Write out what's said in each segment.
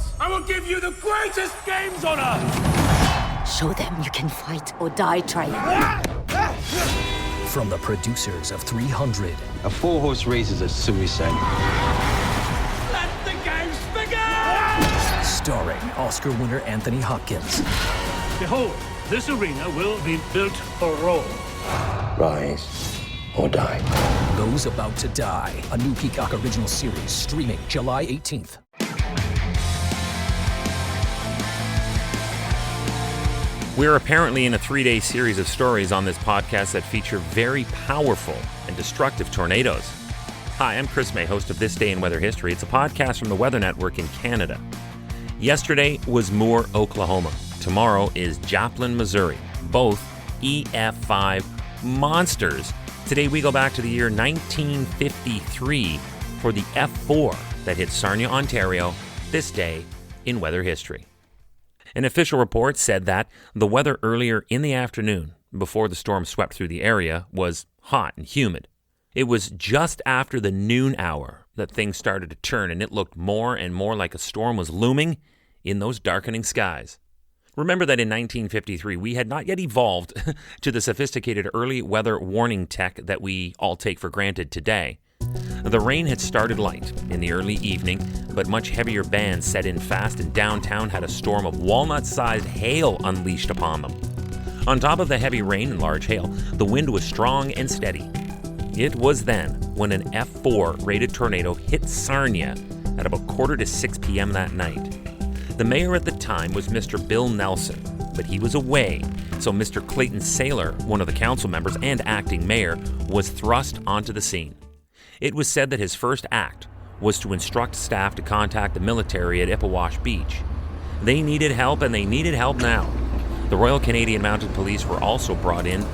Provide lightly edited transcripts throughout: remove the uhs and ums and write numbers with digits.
games. I will give you the greatest games on earth. Show them you can fight or die trying. From the producers of 300. A 4-horse race is a suicide. Let the games begin! Starring Oscar winner Anthony Hopkins. Behold, this arena will be built for Rome. Rise or die. Those About to Die. A new Peacock original series streaming July 18th. We're apparently in a 3-day series of stories on this podcast that feature very powerful and destructive tornadoes. Hi, I'm Chris May, host of This Day in Weather History. It's a podcast from the Weather Network in Canada. Yesterday was Moore, Oklahoma. Tomorrow is Joplin, Missouri. Both EF5 monsters. Today we go back to the year 1953 for the F4 that hit Sarnia, Ontario, this day in weather history. An official report said that the weather earlier in the afternoon, before the storm swept through the area, was hot and humid. It was just after the noon hour that things started to turn, and it looked more and more like a storm was looming in those darkening skies. Remember that in 1953, we had not yet evolved to the sophisticated early weather warning tech that we all take for granted today. The rain had started light in the early evening, but much heavier bands set in fast, and downtown had a storm of walnut-sized hail unleashed upon them. On top of the heavy rain and large hail, the wind was strong and steady. It was then when an F4 rated tornado hit Sarnia at about 5:45 p.m. that night. The mayor at the time was Mr. Bill Nelson, but he was away, so Mr. Clayton Saylor, one of the council members and acting mayor, was thrust onto the scene. It was said that his first act was to instruct staff to contact the military at Ippawash Beach. They needed help, and they needed help now. The Royal Canadian Mounted Police were also brought in,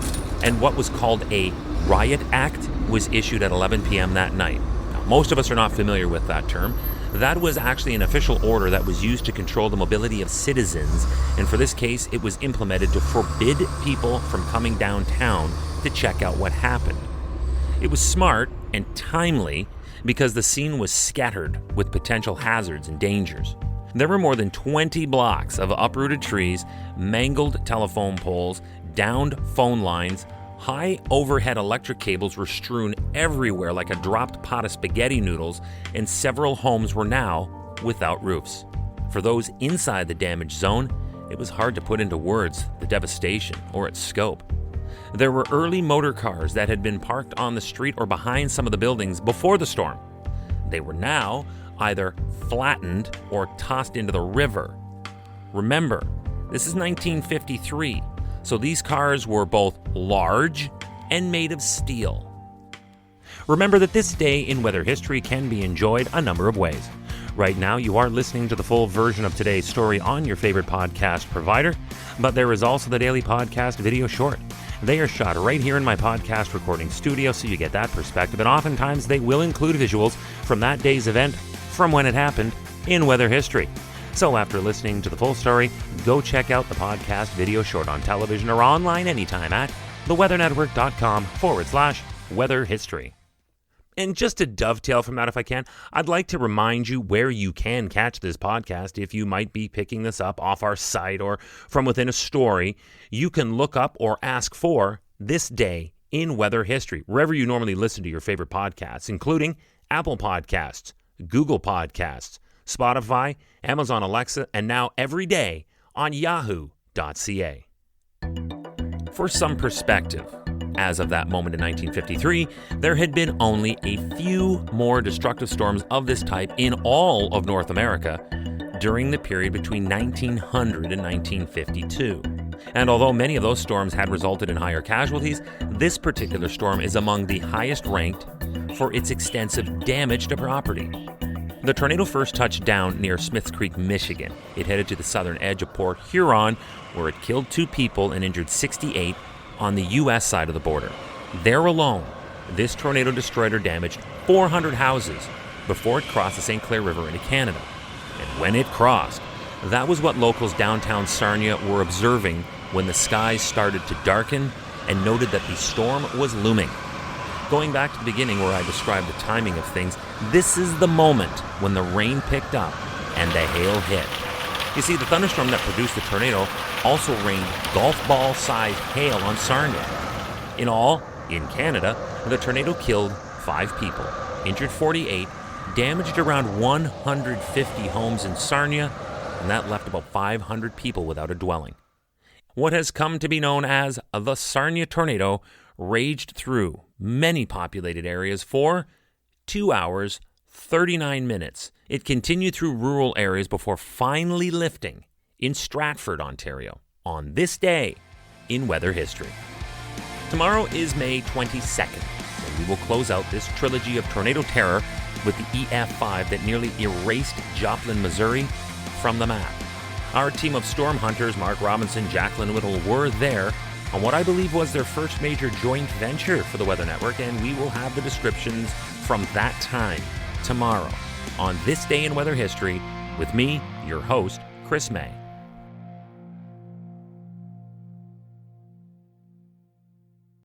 and what was called a riot act was issued at 11 p.m. that night. Now, most of us are not familiar with that term. That was actually an official order that was used to control the mobility of citizens, and for this case, it was implemented to forbid people from coming downtown to check out what happened. It was smart and timely because the scene was scattered with potential hazards and dangers. There were more than 20 blocks of uprooted trees, mangled telephone poles, downed phone lines. High overhead electric cables were strewn everywhere like a dropped pot of spaghetti noodles, and several homes were now without roofs. For those inside the damaged zone, it was hard to put into words the devastation or its scope. There were early motor cars that had been parked on the street or behind some of the buildings before the storm. They were now either flattened or tossed into the river. Remember, this is 1953, so these cars were both large and made of steel. Remember that this day in weather history can be enjoyed a number of ways. Right now, you are listening to the full version of today's story on your favorite podcast provider, but there is also the daily podcast video short. They are shot right here in my podcast recording studio, so you get that perspective, and oftentimes they will include visuals from that day's event, from when it happened, in weather history. So after listening to the full story, go check out the podcast video short on television or online anytime at theweathernetwork.com/weather history. And just to dovetail from that, if I can, I'd like to remind you where you can catch this podcast. If you might be picking this up off our site or from within a story, you can look up or ask for This Day in Weather History, wherever you normally listen to your favorite podcasts, including Apple Podcasts, Google Podcasts, Spotify, Amazon Alexa, and now every day on yahoo.ca. For some perspective, as of that moment in 1953, there had been only a few more destructive storms of this type in all of North America during the period between 1900 and 1952. And although many of those storms had resulted in higher casualties, this particular storm is among the highest ranked for its extensive damage to property. The tornado first touched down near Smiths Creek, Michigan. It headed to the southern edge of Port Huron, where it killed 2 people and injured 68 on the U.S. side of the border. There alone, this tornado destroyed or damaged 400 houses before it crossed the St. Clair River into Canada. And when it crossed, that was what locals downtown Sarnia were observing when the skies started to darken and noted that the storm was looming. Going back to the beginning where I described the timing of things, this is the moment when the rain picked up and the hail hit. You see, the thunderstorm that produced the tornado also rained golf ball-sized hail on Sarnia. In all, in Canada, the tornado killed 5 people, injured 48, damaged around 150 homes in Sarnia, and that left about 500 people without a dwelling. What has come to be known as the Sarnia tornado raged through many populated areas for 2 hours, 39 minutes. It continued through rural areas before finally lifting in Stratford, Ontario, on this day in weather history. Tomorrow is May 22nd, and we will close out this trilogy of tornado terror with the EF5 that nearly erased Joplin, Missouri from the map. Our team of storm hunters, Mark Robinson, Jacqueline Whittle, were there on what I believe was their first major joint venture for the Weather Network, and we will have the descriptions from that time tomorrow on This Day in Weather History with me, your host, Chris May.